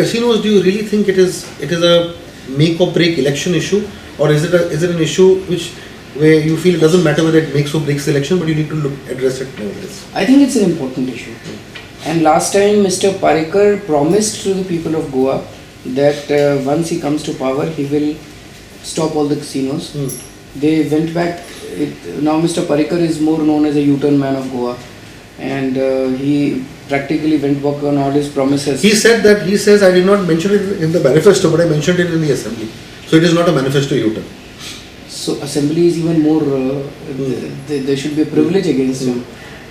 casinos, do you really think it is a make or break election issue, or is it an issue where you feel it doesn't matter whether it makes or breaks the election, but you need to address it nevertheless? I think it's an important issue. And last time Mr. Parikar promised to the people of Goa that once he comes to power, he will stop all the casinos. They went back. Now Mr. Parikar is more known as a U-turn man of Goa, and he practically went back on all his promises. He says, I did not mention it in the manifesto, but I mentioned it in the assembly. So it is not a manifesto U-turn. So assembly is even more, there should be a privilege against him.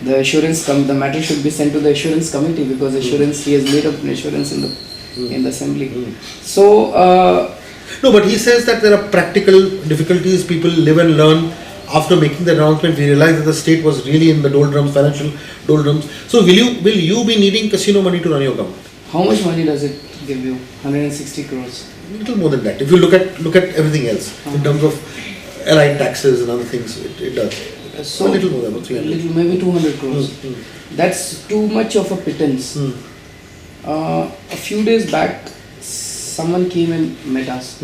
The matter should be sent to the assurance committee, because he has made up an assurance in the assembly. So, no, but he says that there are practical difficulties. People live and learn. After making the announcement, we realized that the state was really in the doldrums, financial doldrums. So, will you be needing casino money to run your government? How much money does it give you? 160 crores. A little more than that. If you look at everything else in terms of allied taxes and other things, it does. So a little more than 300. Maybe 200 crores. That's too much of a pittance. A few days back, someone came and met us.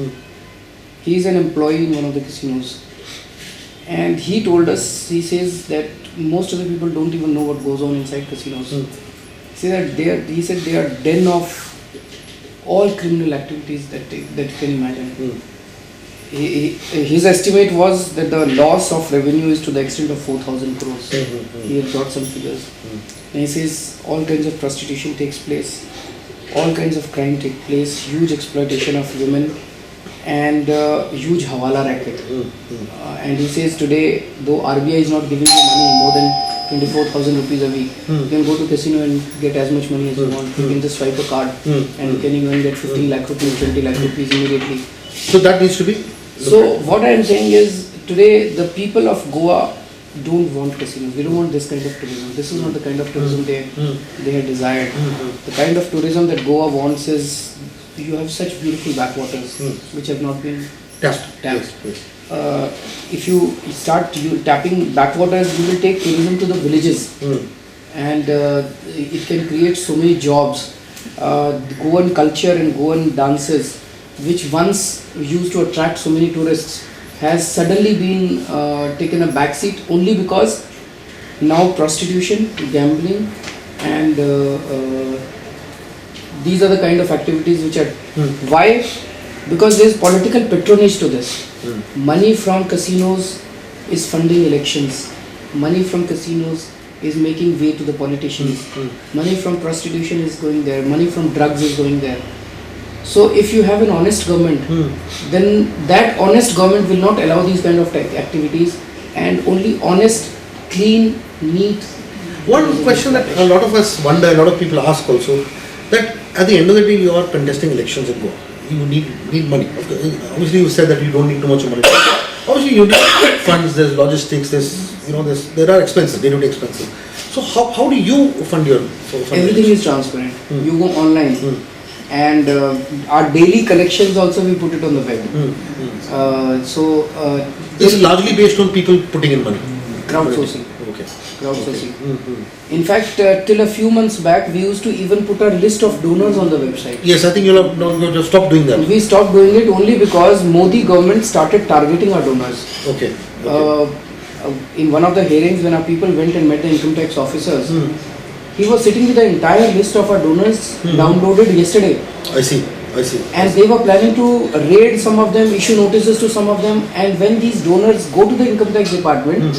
He is an employee in one of the casinos, and he told us, he says that most of the people don't even know what goes on inside casinos. He said they are den of all criminal activities that you can imagine. His estimate was that the loss of revenue is to the extent of 4,000 crores. He had got some figures. And he says all kinds of prostitution takes place, all kinds of crime take place, huge exploitation of women, and huge hawala racket. And he says today, though RBI is not giving you money more than 24,000 rupees a week, you can go to casino and get as much money as you want. You can just swipe a card and you can even get 15 lakh rupees, 20 lakh rupees immediately. So that needs to be. So what I am saying is, today the people of Goa don't want casinos. We don't want this kind of tourism. This is not the kind of tourism they had desired. The kind of tourism that Goa wants is, you have such beautiful backwaters which have not been tapped. Yes. If you start tapping backwaters, you will take tourism to the villages, and it can create so many jobs. Goan culture and Goan dances, which once used to attract so many tourists, has suddenly been taken a backseat only because now prostitution, gambling, and these are the kind of activities which are. Why? Because there is political patronage to this. Money from casinos is funding elections. Money from casinos is making way to the politicians. Money from prostitution is going there. Money from drugs is going there. So if you have an honest government, then that honest government will not allow these kind of activities, and only honest, clean, neat. One question that a lot of us wonder, a lot of people ask also, that at the end of the day you are contesting elections in Goa. You need money. Obviously you said that you don't need too much money. Obviously you need funds, there's logistics, there are expenses, day-to-day expenses. So how do you fund your Everything is transparent. You go online. And our daily collections also we put it on the web. This is largely based on people putting in money. Crowdsourcing. Okay. Crowdsourcing. In fact, till a few months back, we used to even put our list of donors on the website. Yes, I think you'll have stopped doing that. We stopped doing it only because Modi government started targeting our donors. Okay. In one of the hearings, when our people went and met the income tax officers, he was sitting with the entire list of our donors downloaded yesterday. I see. And they were planning to raid some of them, issue notices to some of them, and when these donors go to the income tax department,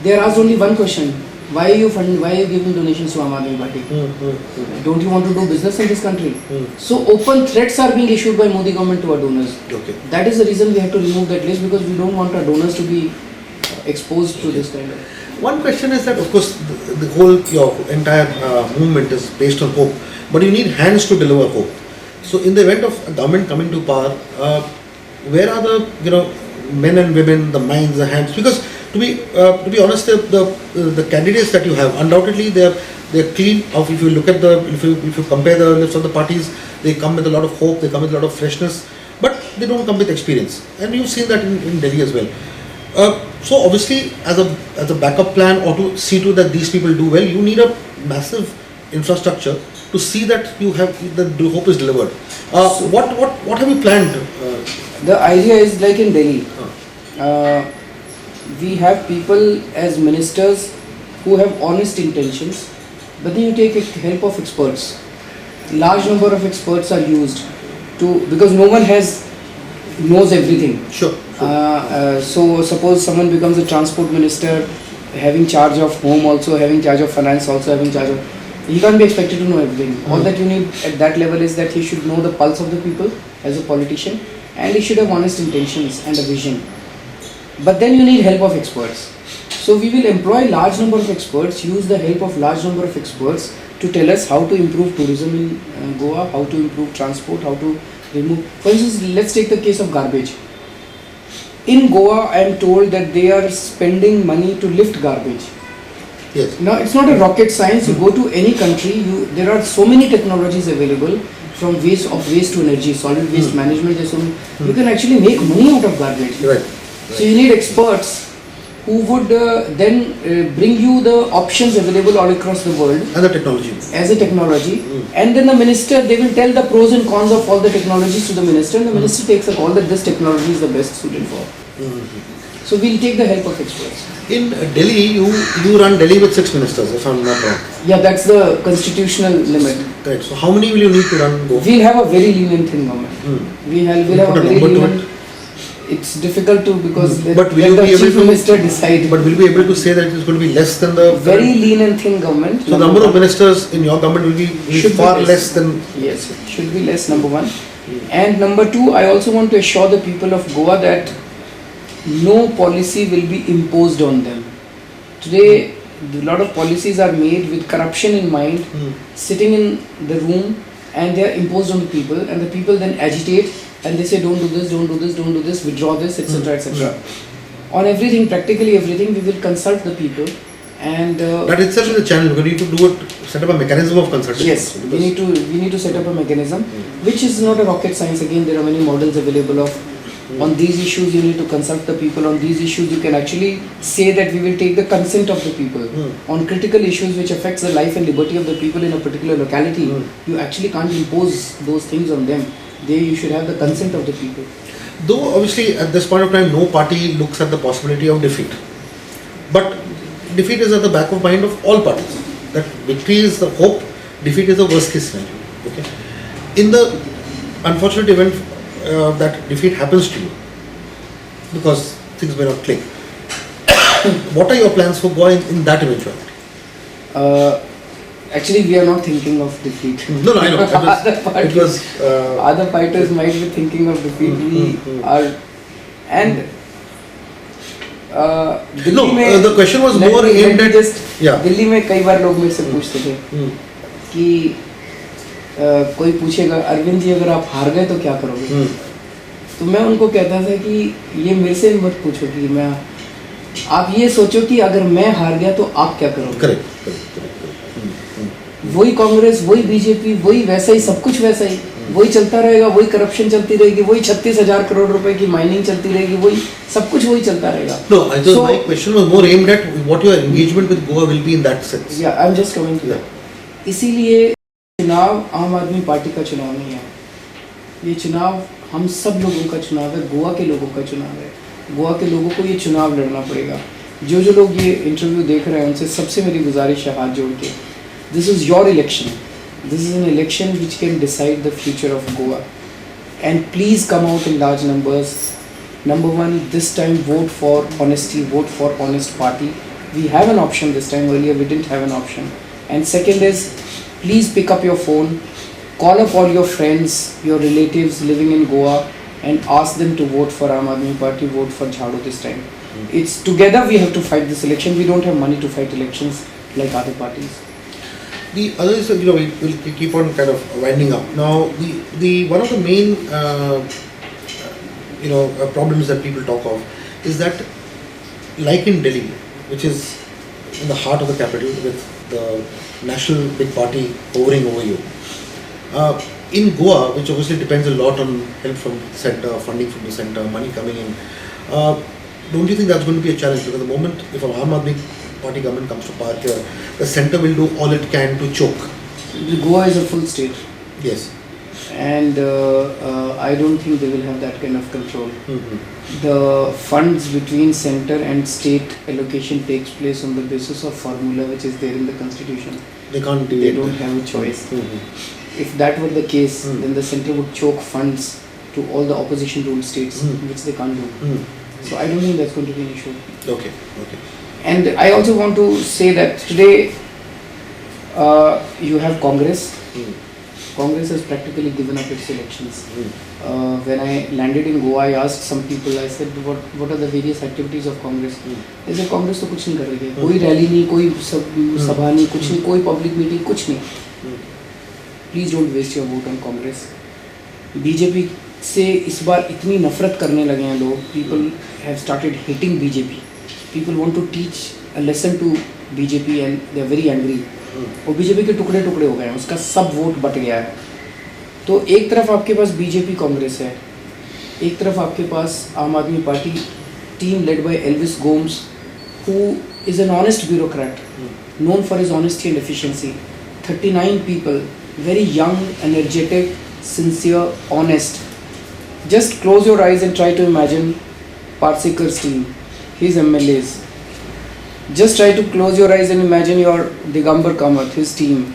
they are asked only one question: why are you giving donations to Aam Aadmi Party? Don't you want to do business in this country? So open threats are being issued by Modi government to our donors. Okay. That is the reason we have to remove that list, because we don't want our donors to be exposed to this kind of. One question is that, of course, your entire movement is based on hope, but you need hands to deliver hope. So, in the event of a government coming to power, where are the men and women, the minds, the hands? Because to be honest, the candidates that you have, undoubtedly they're clean. If you look at if you compare the lists of the parties, they come with a lot of hope, they come with a lot of freshness, but they don't come with experience, and you've seen that in Delhi as well. So obviously, as a backup plan, or to see to that these people do well, you need a massive infrastructure to see that you have that the hope is delivered. What have you planned? The idea is like in Delhi. We have people as ministers who have honest intentions, but then you take help of experts. Large number of experts are used to, because no one knows everything. Sure. So suppose someone becomes a transport minister, having charge of home also, having charge of finance also, having charge of, he can't be expected to know everything. All that you need at that level is that he should know the pulse of the people as a politician, and he should have honest intentions and a vision. But then you need help of experts. So we will employ large number of experts, use the help of large number of experts to tell us how to improve tourism in Goa, how to improve transport, how to remove. For instance, let's take the case of garbage. In Goa, I am told that they are spending money to lift garbage. Yes. Now, it's not a rocket science. You go to any country, there are so many technologies available, from waste to energy, solid waste management. There's so many, you can actually make money out of garbage. Right. So you need experts who would then bring you the options available all across the world And the technology. as a technology, and then the minister, they will tell the pros and cons of all the technologies to the minister, and the minister takes a call that this technology is the best suited for. So we'll take the help of experts. In Delhi, you run Delhi with 6 ministers, if I'm not wrong. Yeah, that's the constitutional limit. Correct. So how many will you need to run Goa? We'll have a very lenient thing government. We'll have Put a a very number to lenient. It's difficult to, because But will let you the be able chief to- minister decide. But will you be able to say that it's going to be less than the Very current- lenient thing government. So the number of ministers in your government will be Should be far less. less than. Yes, it should be less, number one. And number two, I also want to assure the people of Goa that no policy will be imposed on them. Today, a lot of policies are made with corruption in mind, sitting in the room, and they are imposed on the people, and the people then agitate and they say don't do this, don't do this, don't do this, withdraw this, etc. etc. On everything, practically everything, we will consult the people, and That itself is a challenge because you need to do it, set up a mechanism of consultation. yes, also, we need to set up a mechanism, which is not a rocket science. Again, there are many models available of. On these issues, you need to consult the people. On these issues, you can actually say that we will take the consent of the people. On critical issues which affects the life and liberty of the people in a particular locality, you actually can't impose those things on them. You should have the consent of the people. Though obviously at this point of time, no party looks at the possibility of defeat. But defeat is at the back of mind of all parties. That victory is the hope, defeat is the worst case scenario. Okay. In the unfortunate event that defeat happens to you, because things may not click, what are your plans for Goa in that eventuality? Actually, we are not thinking of defeat. No, I know. Other fighters might be thinking of defeat. We are, and No, the question was more aimed at. Yeah. Delhi में कई बार लोग मेरे से पूछते थे कि कोई पूछेगा अरविंद जी अगर आप हार गए तो क्या करोगे, तो मैं उनको कहता था कि ये मेरे से मत पूछो कि मैं, आप ये सोचो कि अगर मैं हार गया तो आप क्या करोगे. Correct. वही कांग्रेस, वही बीजेपी, वही वैसा ही, सब कुछ वैसा ही, वही चलता रहेगा, वही करप्शन चलती रहेगी, वही 36,000 करोड़ रुपए की माइनिंग चलती रहेगी, वही सब कुछ वही चलता रहेगा. No, I thought my question was more aimed at what your engagement with Goa will be in that sense. Yeah, I'm just coming to that. इसीलिए चुनाव आम आदमी पार्टी का चुनाव नहीं है. ये चुनाव हम सब लोगों का चुनाव है, गोवा के लोगों का चुनाव है. गोवा के लोगों को ये चुनाव लड़ना पड़ेगा. जो लोग ये इंटरव्यू देख रहे हैं उनसे सबसे मेरी गुजारिश है हाथ जोड़ के, this is your election. This is an election which can decide the future of Goa. And please come out in large numbers. Number one, this time vote for honesty, vote for honest party. We have an option this time, earlier we didn't have an option. And second is, please pick up your phone, call up all your friends, your relatives living in Goa and ask them to vote for Aam Aadmi Party, vote for Jhadu this time. It's together we have to fight this election. We don't have money to fight elections like other parties. The other is, we'll keep on kind of winding up. Now, the one of the main, problems that people talk of is that, like in Delhi, which is in the heart of the capital with the national big party hovering over you, in Goa, which obviously depends a lot on help from the center, funding from the center, money coming in, don't you think that's going to be a challenge? Because the moment if an Aam Aadmi Party government comes to power here, the center will do all it can to choke Goa is a full state, Yes. and I don't think they will have that kind of control. Mm-hmm. The funds between center and state allocation takes place on the basis of formula which is there in the constitution. They can't They deviate. don't have a choice. Mm-hmm. If that were the case, Mm. then the center would choke funds to all the opposition ruled states, which they can't do. Mm. So I don't think that's going to be an issue. Okay. Okay. And I also want to say that today you have Congress. Mm. Congress has practically given up its elections. Mm. When I landed in Goa, I asked some people, I said, what are the various activities of Congress? They said, Congress तो कुछ नहीं कर रही है, कोई rally नहीं, कोई सभा नहीं, कुछ नहीं, कोई पब्लिक मीटिंग, कुछ नहीं. Please don't waste your vote on Congress. BJP से इस बार इतनी नफरत करने लगे हैं लोग. People have started hating BJP. People want to teach a lesson to BJP and they are very angry. और बीजेपी के टुकड़े टुकड़े हो गए हैं, उसका सब वोट बट गया है. तो एक तरफ आपके पास बीजेपी कांग्रेस है, एक तरफ आपके पास आम आदमी party team led by Elvis Gomes who is an honest bureaucrat known for his honesty and efficiency. 39 people, very young, energetic, sincere, honest. Just close your eyes and try to imagine Parsekar's team, his MLAs. Just try to close your eyes and imagine your Digambar Kamath, his team.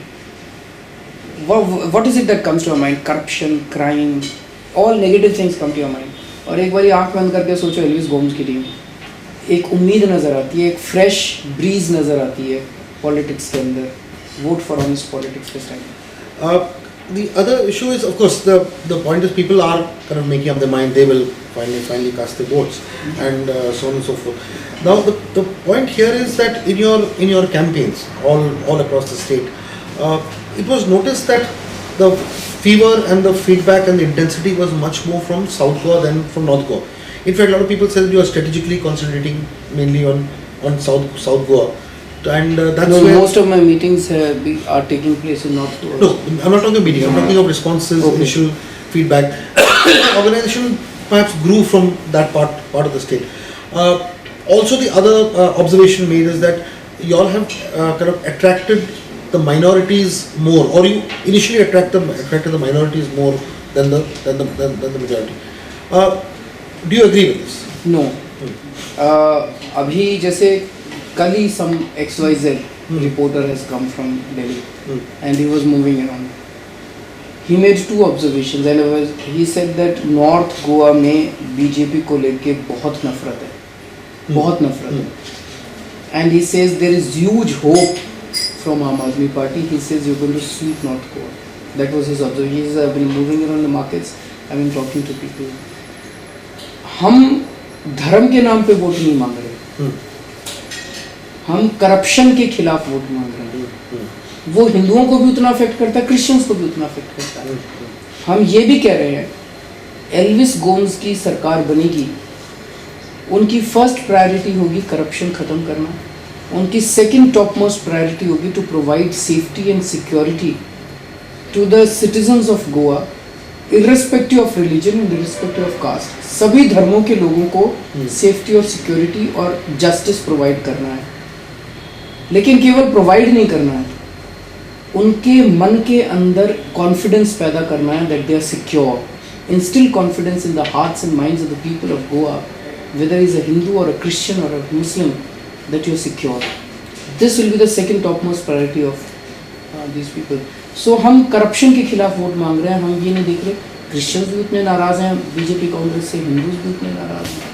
What is it that comes to your mind? Corruption, crime, all negative things come to your mind. और एक बारी आँख बंद करके सोचो Elvis Gomes की team. एक उम्मीद नज़र आती है, एक फ्रेश ब्रीज नज़र आती है पॉलिटिक्स के अंदर. Vote for honest politics this time. The other issue is, of course, the point is people are kind of making up their mind. They will finally cast their votes, and so on and so forth. Now, the point here is that in your campaigns all across the state, it was noticed that the fever and the feedback and the intensity was much more from South Goa than from North Goa. In fact, a lot of people said you are strategically concentrating mainly on South Goa. And that's where most of my meetings are taking place in North Goa. No, I'm not talking of meeting. I'm talking of responses, Okay. initial feedback. Organization perhaps grew from that part of the state. Also, the other observation made is that you all have kind of attracted the minorities more, or you initially attracted the minorities more than the majority. Do you agree with this? No. अभी जैसे कल ही some XYZ reporter has come from Delhi and he was moving around. He made two observations and he said that North Goa में BJP को लेके बहुत नफरत है, बहुत नफरत है. And he says there is huge hope from Aam Aadmi Party. He says you're going to sweep North Goa. That was his observation. He's been moving around the markets. I've been talking to people. हम धर्म के नाम पे vote नहीं मांग रहे, हम corruption के खिलाफ वोट मांग रहे हैं. वो हिंदुओं को भी उतना अफेक्ट करता है, क्रिश्चियंस को भी उतना अफेक्ट करता है. हम ये भी कह रहे हैं एल्विस गोम्स की सरकार बनेगी, उनकी फर्स्ट प्रायोरिटी होगी करप्शन ख़त्म करना, उनकी सेकंड टॉप मोस्ट प्रायोरिटी होगी to provide safety and security to the citizens of Goa irrespective of religion and irrespective of caste. सभी धर्मों के लोगों को सेफ्टी और सिक्योरिटी और जस्टिस प्रोवाइड करना है. लेकिन केवल प्रोवाइड नहीं करना है, उनके मन के अंदर कॉन्फिडेंस पैदा करना है that they are secure. Instil confidence in the hearts and minds of the people of Goa, whether he is a Hindu or a Christian or a Muslim, that you are secure. This will be the second topmost priority of these people. So हम corruption के खिलाफ vote मांग रहे हैं. हम ये नहीं देख रहे क्रिश्चियंस भी उतने नाराज़ हैं बीजेपी कांग्रेस से, हिंदूज भी उतने नाराज़ हैं.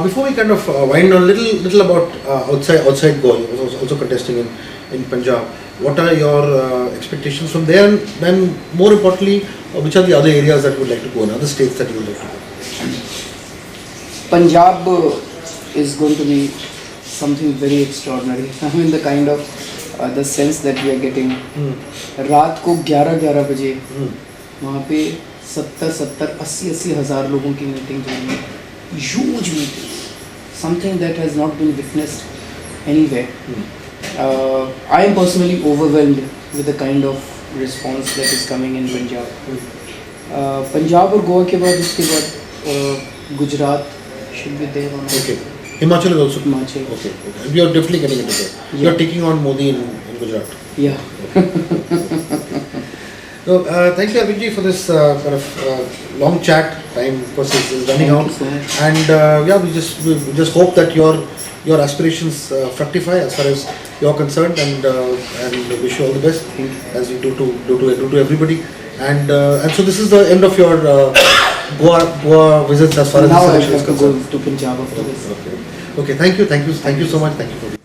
Before we kind of wind on little about outside Goa, you were also contesting in Punjab. What are your expectations from there, and then more importantly, which are the other areas that you would like to go in, other states that you would like to go? Punjab is going to be something very extraordinary. I mean the kind of the sense that we are getting. रात को 11 बजे वहाँ पे 70-80 हज़ार लोगों की meeting हो रही है. Huge meetings, something that has not been witnessed anywhere. I am personally overwhelmed with the kind of response that is coming in Punjab. Punjab और गोवा के बाद उसके बाद Gujarat should be there on. Okay. Himachal is also. Himachal. Okay. We are definitely getting into that. You are taking on Modi in in Gujarat. Yeah. So, thank you, Arvind ji, for this kind of long chat. Time, of course, is running Thank out, you so much. and yeah, we just hope that your aspirations fructify as far as you're concerned, and wish you all the best as you do to everybody. And so this is the end of your Goa visits as far as Now I this selection is have to go concerned. to Punjab after this. Okay. Okay. Thank you so much. Thank you for.